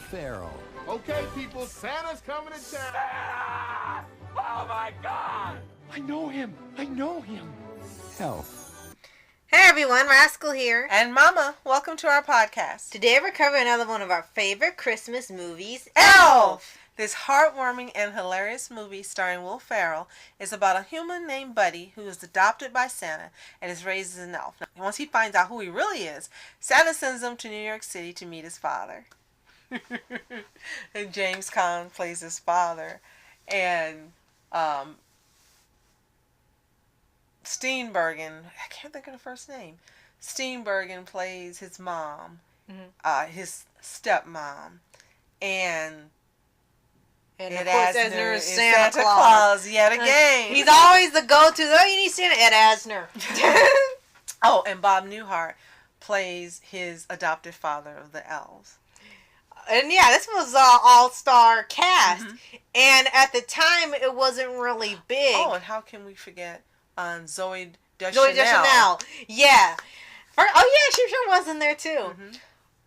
Ferrell. Okay, people, Santa's coming to town. Santa! Oh my God! I know him. Elf. Hey everyone, Rascal here. And Mama, welcome to our podcast. Today we're covering another one of our favorite Christmas movies, Elf! This heartwarming and hilarious movie starring Will Ferrell is about a human named Buddy who is adopted by Santa and is raised as an elf. Now, once he finds out who he really is, Santa sends him to New York City to meet his father. And James Caan plays his father. And Steenburgen, I can't think of the first name. Steenburgen plays his mom, his stepmom, and And Ed of course, Asner Asner is is Santa Claus. yet again. He's always the go-to. Oh, you need Santa, Ed Asner. Oh, and Bob Newhart plays his adopted father of the elves. And yeah, this was an all-star cast. And at the time, it wasn't really big. Oh, and how can we forget Zoe Deschanel? Zoe Deschanel. Yeah. Oh, yeah, she sure was in there, too.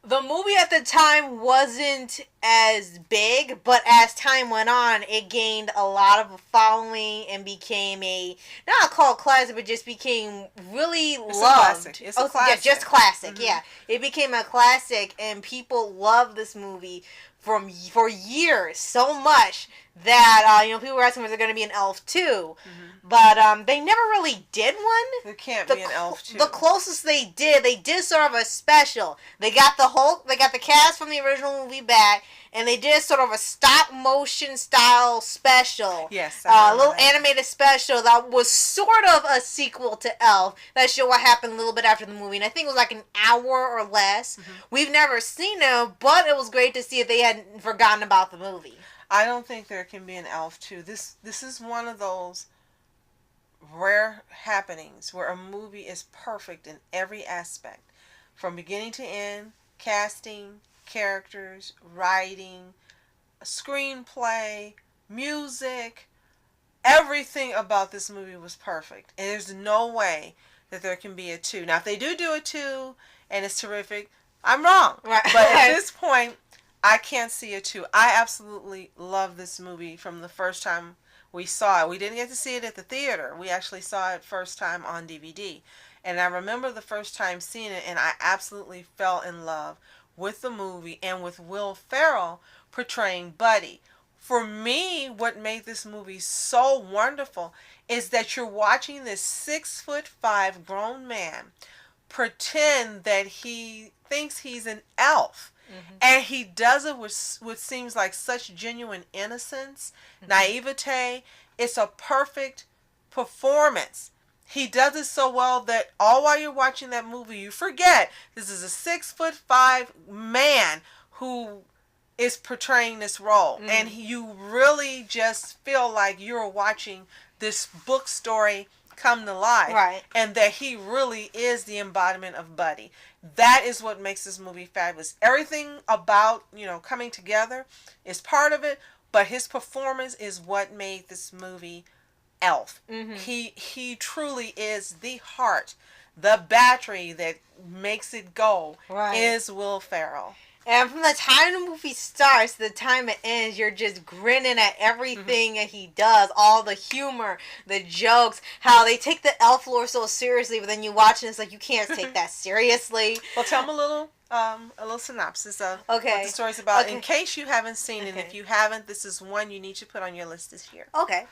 The movie at the time wasn't as big, but as time went on, it gained a lot of a following and became a, not a cult classic, but just became really loved. A classic. It's a classic. Yeah, just classic, yeah. It became a classic, and people loved this movie for years so much that people were asking was there going to be an Elf 2, but they never really did one. There can't be an Elf 2. The closest they did sort of a special. They got the cast from the original movie back, and they did sort of a stop motion style special. Yes, a little animated special that was sort of a sequel to Elf that showed what happened a little bit after the movie, and I think it was like an hour or less. We've never seen it, but it was great to see if they hadn't forgotten about the movie. I don't think there can be an Elf 2. This is one of those rare happenings where a movie is perfect in every aspect, from beginning to end, casting, characters, writing, screenplay, music. Everything about this movie was perfect, and there's no way that there can be a 2. Now, if they do a 2 and it's terrific, I'm wrong. Right. But at this point, I can't see a 2. I absolutely love this movie from the first time we saw it. We didn't get to see it at the theater. We actually saw it first time on DVD. And I remember the first time seeing it, and I absolutely fell in love with the movie and with Will Ferrell portraying Buddy. For me, what made this movie so wonderful is that you're watching this 6'5" grown man pretend that he thinks he's an elf. And he does it with what seems like such genuine innocence, naivete. It's a perfect performance. He does it so well that all while you're watching that movie, you forget this is a 6'5" man who is portraying this role. And you really just feel like you're watching this book story come to life. Right. And that he really is the embodiment of Buddy. That is what makes this movie fabulous. Everything about, coming together is part of it, but his performance is what made this movie Elf. He truly is the heart, the battery that makes it go, is Will Ferrell. And from the time the movie starts to the time it ends, you're just grinning at everything that he does. All the humor, the jokes, how they take the elf lore so seriously, but then you watch it and it's like, you can't take that seriously. Well, tell them a little synopsis of what the story's about, in case you haven't seen it. And if you haven't, this is one you need to put on your list this year. Okay.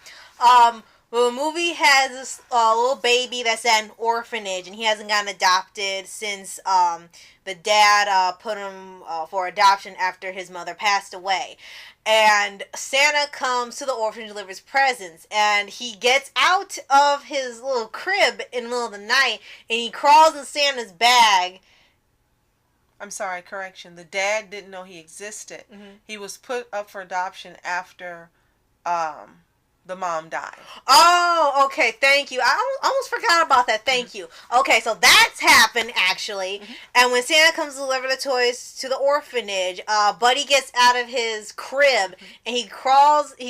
Well, the movie has this little baby that's at an orphanage, and he hasn't gotten adopted since the dad put him for adoption after his mother passed away. And Santa comes to the orphanage to deliver his presents, and he gets out of his little crib in the middle of the night, and he crawls in Santa's bag. I'm sorry, correction. The dad didn't know he existed. He was put up for adoption after the mom died. Oh, okay. Thank you. I almost forgot about that. Thank you. Okay, so that's happened, actually. And when Santa comes to deliver the toys to the orphanage, Buddy gets out of his crib, and he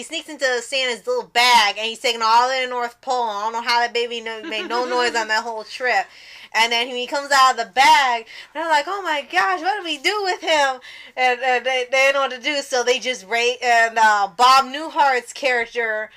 sneaks into Santa's little bag, and he's taking all the way to the North Pole. I don't know how that baby made no noise on that whole trip. And then he comes out of the bag, and they're like, oh my gosh, what do we do with him? And they don't know what to do, so they just Bob Newhart's character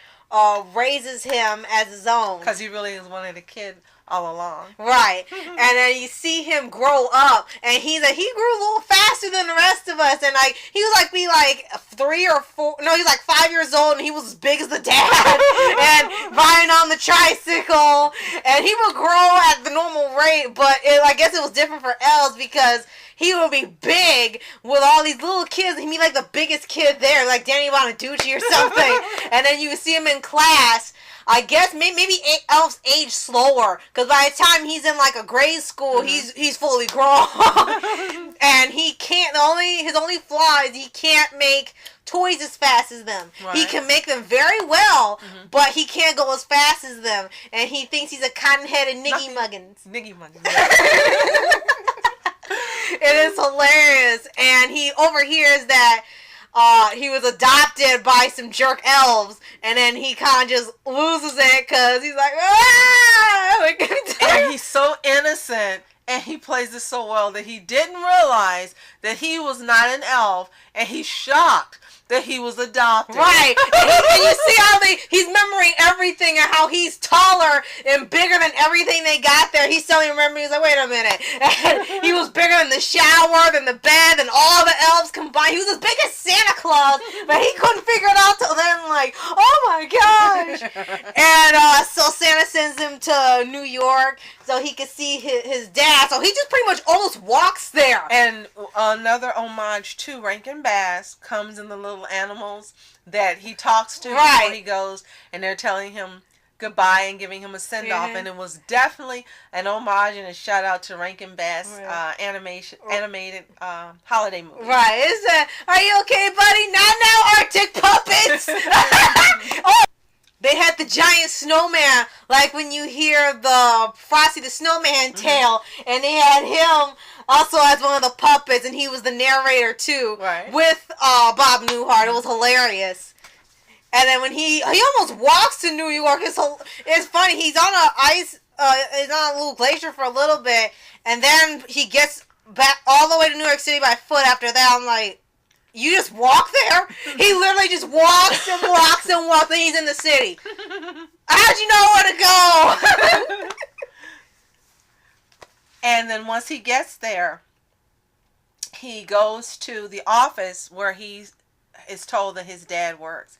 raises him as his own. Because he really is one of the kids all along. Right. And then you see him grow up, and he grew a little faster than the rest of us, and like he was like 3 or 4, no, he was like 5 years old, and he was as big as the dad, and riding on the tricycle, and he would grow at the normal rate, but I guess it was different for elves because he would be big with all these little kids. He'd be like the biggest kid there, like Danny Bonaducci or something. And then you would see him in class. I guess maybe elves age slower, because by the time he's in like a grade school, he's fully grown, and he can't. His only flaw is he can't make toys as fast as them. Right. He can make them very well, but he can't go as fast as them, and he thinks he's a cotton-headed Niggy Muggins. Niggy Muggins. It is hilarious, and he overhears that he was adopted by some jerk elves, and then he kind of just loses it because he's like, ah! And he's so innocent, and he plays it so well that he didn't realize that he was not an elf, and he's shocked that he was adopted. Right. And you see how he's remembering everything and how he's taller and bigger than everything they got there. He's suddenly remembering, he's like, wait a minute. And he was bigger than the shower, than the bed, than all the elves combined. He was as big as Santa Claus, but he couldn't figure it out till then, like, oh my gosh. And so Santa sends him to New York so he could see his dad. So he just pretty much almost walks there. And another homage to Rankin Bass comes in the little animals that he talks to before he goes, and they're telling him goodbye and giving him a send-off, and it was definitely an homage and a shout-out to Rankin Bass animated holiday movie. Right. Are you okay, buddy? Not now, Arctic puppets! Oh! They had the giant snowman, like when you hear the Frosty the Snowman tale, and they had him also as one of the puppets, and he was the narrator too, with Bob Newhart. It was hilarious. And then when he almost walks to New York, it's funny. He's on he's on a little glacier for a little bit, and then he gets back all the way to New York City by foot. After that, I'm like, you just walk there? He literally just walks and walks and walks, and he's in the city. How'd you know where to go? And then once he gets there, he goes to the office where he is told that his dad works.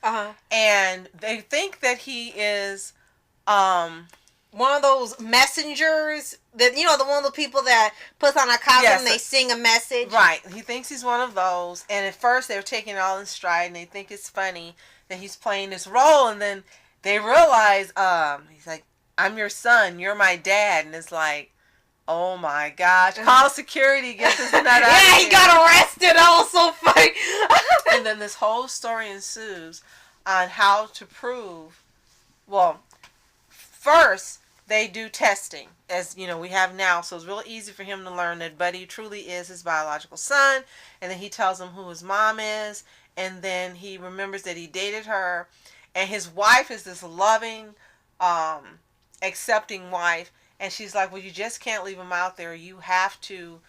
And they think that he is one of those messengers, that the one of the people that puts on a costume and they sing a message. Right. He thinks he's one of those. And at first they're taking it all in stride, and they think it's funny that he's playing this role. And then they realize, he's like, I'm your son, you're my dad. And it's like, oh my gosh. Call security, get this nut out of here. He got arrested. That was so funny. And then this whole story ensues on how to prove, first, they do testing, as we have now, so it's real easy for him to learn that Buddy truly is his biological son, and then he tells him who his mom is, and then he remembers that he dated her, and his wife is this loving, accepting wife, and she's like, well, you just can't leave him out there, you have to,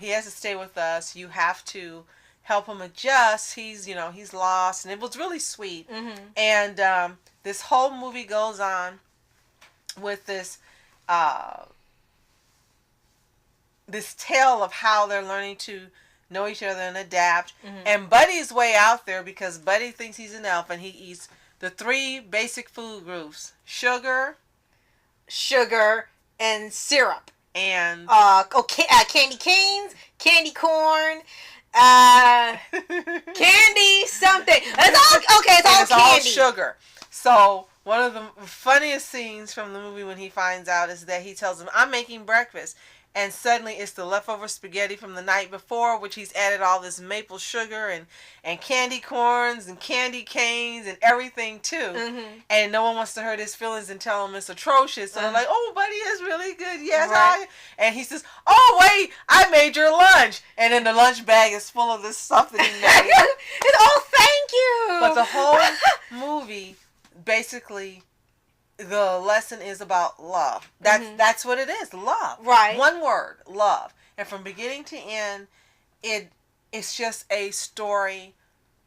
he has to stay with us, you have to help him adjust, he's lost, and it was really sweet, and this whole movie goes on with this this tale of how they're learning to know each other and adapt. And Buddy's way out there because Buddy thinks he's an elf, and he eats the 3 basic food groups: sugar, and syrup, and candy canes, candy corn, candy something. It's all candy. Sugar. So one of the funniest scenes from the movie when he finds out is that he tells him, I'm making breakfast. And suddenly it's the leftover spaghetti from the night before, which he's added all this maple sugar and candy corns and candy canes and everything to. And no one wants to hurt his feelings and tell him it's atrocious. So they're like, oh, Buddy is really good. Yes, And he says, oh, wait, I made your lunch. And then the lunch bag is full of this stuff that he made. Oh, thank you. But the whole movie basically the lesson is about love. That's what it is, love. Right. One word, love. And from beginning to end, it's just a story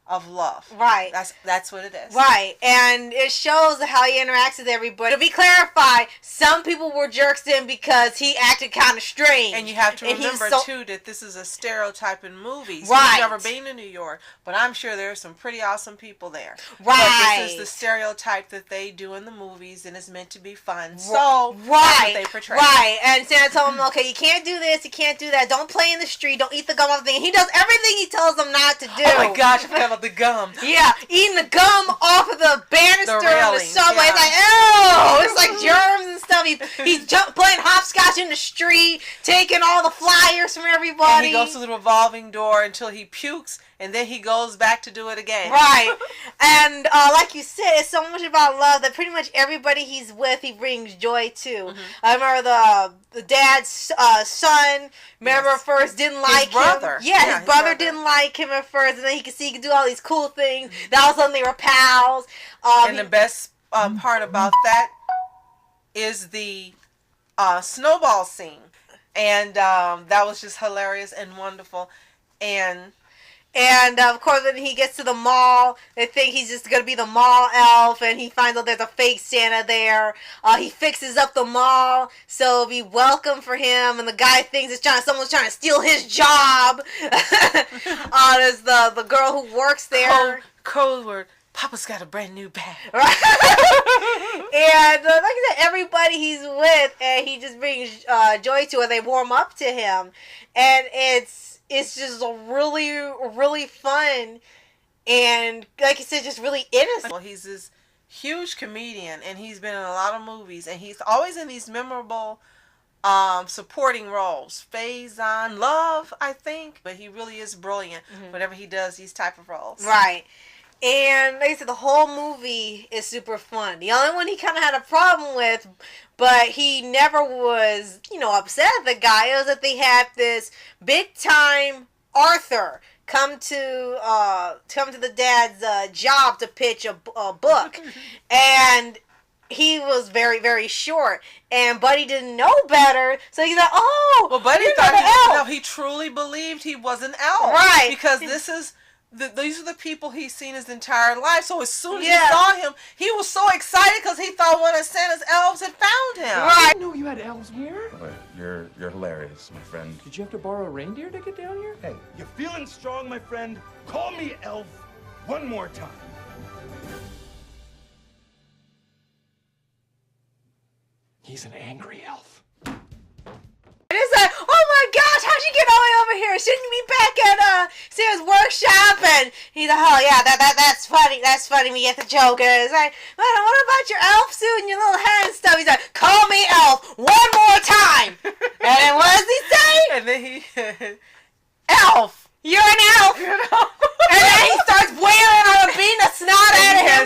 of love. Right. That's what it is. Right. And it shows how he interacts with everybody. To be clarified, some people were jerks to him because he acted kind of strange. And you have to remember, too, that this is a stereotype in movies. Right. You've never been to New York, but I'm sure there are some pretty awesome people there. Right. But this is the stereotype that they do in the movies, and it's meant to be fun. So, right. That's what they portray. Right. And Santa told him, okay, you can't do this, you can't do that, don't play in the street, don't eat the gum off the thing. He does everything he tells them not to do. Oh my gosh, I forgot about the gum. Yeah, eating the gum off of the banister on the subway. Yeah. It's like, ew! It's like germs and stuff. He's playing hopscotch in the street, taking all the flyers from everybody. And he goes to the revolving door until he pukes, and then he goes back to do it again. Right. And like you said, it's so much about love that pretty much everybody he's with, he brings joy to. Mm-hmm. I remember the dad's son, remember at first didn't like his brother. Him. Yeah, his brother didn't like him at first, and then he could see he could do all these cool things. That was when they were pals. And the best part about that is the snowball scene. And that was just hilarious and wonderful. And of course, when he gets to the mall, they think he's just going to be the mall elf, and he finds out there's a fake Santa there. He fixes up the mall, so it'll be welcome for him, and the guy thinks someone's trying to steal his job. There's the girl who works there. Code word, Papa's got a brand new bag. Right. And like I said, everybody he's with, and he just brings joy to it. They warm up to him, and it's just a really, really fun, and like you said, just really innocent. Well, he's this huge comedian, and he's been in a lot of movies, and he's always in these memorable supporting roles. Faison Love, I think, but he really is brilliant. Mm-hmm. Whenever he does these type of roles. Right. And like I said, the whole movie is super fun. The only one he kind of had a problem with, but he never was, upset at the guy, was that they had this big time Arthur come to the dad's job to pitch a book, and he was very, very short, and Buddy didn't know better, so he's like, "Oh, well, Buddy thought he truly believed he was an elf, right? Because this is." These are the people he's seen his entire life. So as soon as he saw him, he was so excited because he thought one of Santa's elves had found him. Right. I didn't know you had elves here. Wait, you're hilarious, my friend. Did you have to borrow a reindeer to get down here? Hey, you feeling strong, my friend? Call me elf one more time. He's an angry elf. And it's like, oh my gosh, how'd you get all the way over here? Shouldn't you be back at Sarah's workshop? And he's like, oh yeah, that's funny. That's funny. We get the joke. And it's like, what about your elf suit and your little hat and stuff? He's like, call me elf one more time. And then what does he say? And then he, elf. You're an elf. And then he starts wailing on him, beating the snot out of him.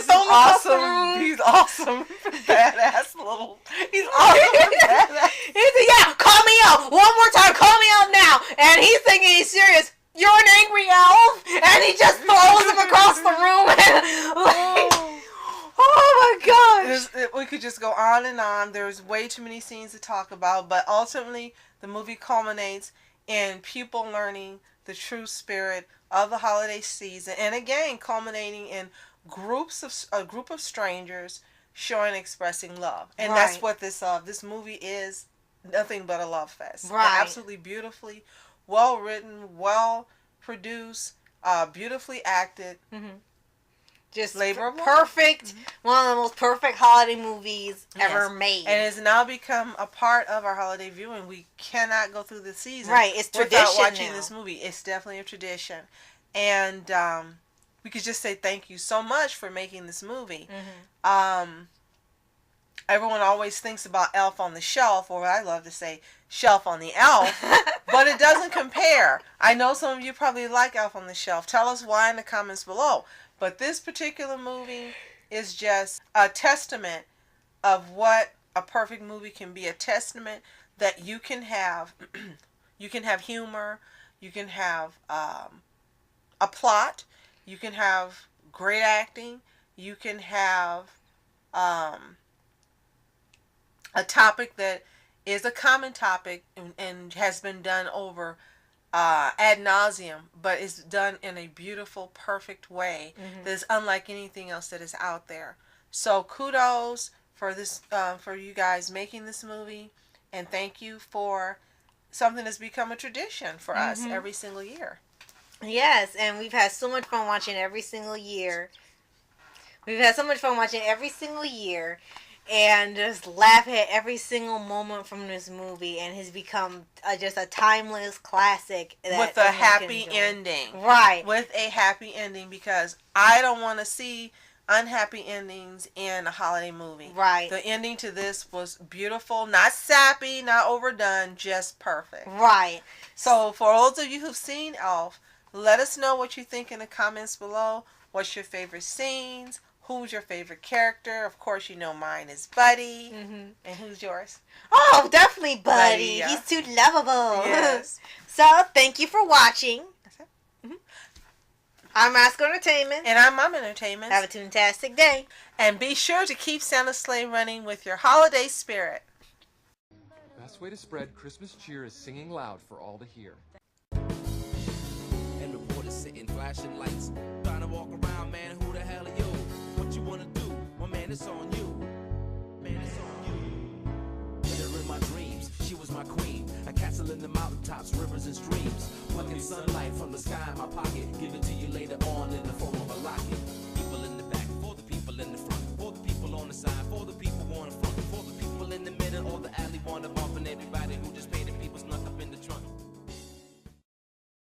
He's awesome. Badass little. He's awesome. Badass. He's like, yeah, call me elf one more time. Call me elf now. And he's thinking he's serious. You're an angry elf. And he just throws him across the room. Oh my gosh. We could just go on and on. There's way too many scenes to talk about. But ultimately, the movie culminates in people learning the true spirit of the holiday season, and again culminating in a group of strangers showing expressing love, and that's what this movie is. Nothing but a love fest. Right. Absolutely beautifully well written, well produced, beautifully acted. Mm-hmm. Just labor perfect. Mm-hmm. One of the most perfect holiday movies ever made. And it's now become a part of our holiday viewing. We cannot go through the season it's tradition without watching now. This movie. It's definitely a tradition. And we could just say thank you so much for making this movie. Mm-hmm. Everyone always thinks about Elf on the Shelf, or I love to say Shelf on the Elf, but it doesn't compare. I know some of you probably like Elf on the Shelf. Tell us why in the comments below. But this particular movie is just a testament of what a perfect movie can be. A testament that you can have humor, you can have a plot, you can have great acting, you can have a topic that is a common topic and has been done over ad nauseum, but is done in a beautiful, perfect way that is unlike anything else that is out there. So kudos for this, for you guys making this movie, and thank you for something that's become a tradition for us every single year. Yes, and we've had so much fun watching every single year. We've had so much fun watching every single year, and just laugh at every single moment from this movie, and has become just a timeless classic With a happy ending. Right. With a happy ending, because I don't want to see unhappy endings in a holiday movie. Right. The ending to this was beautiful, not sappy, not overdone, just perfect. Right. So for those of you who've seen Elf, let us know what you think in the comments below. What's your favorite scenes? Who's your favorite character? Of course, you know mine is Buddy. And who's yours? Oh, definitely Buddy. Buddy, yeah. He's too lovable. Yes. So, thank you for watching. That's it. I'm Masco Entertainment. And I'm Mom Entertainment. Have a fantastic day. And be sure to keep Santa's sleigh running with your holiday spirit. Best way to spread Christmas cheer is singing loud for all to hear. And reporters sitting flashing lights, trying to walk around, man, who the hell are you? What you wanna do? Well, man, it's on you. Man, it's on you. Hit her in my dreams, she was my queen. A castle in the mountaintops, rivers and streams. Plucking sunlight from the sky in my pocket.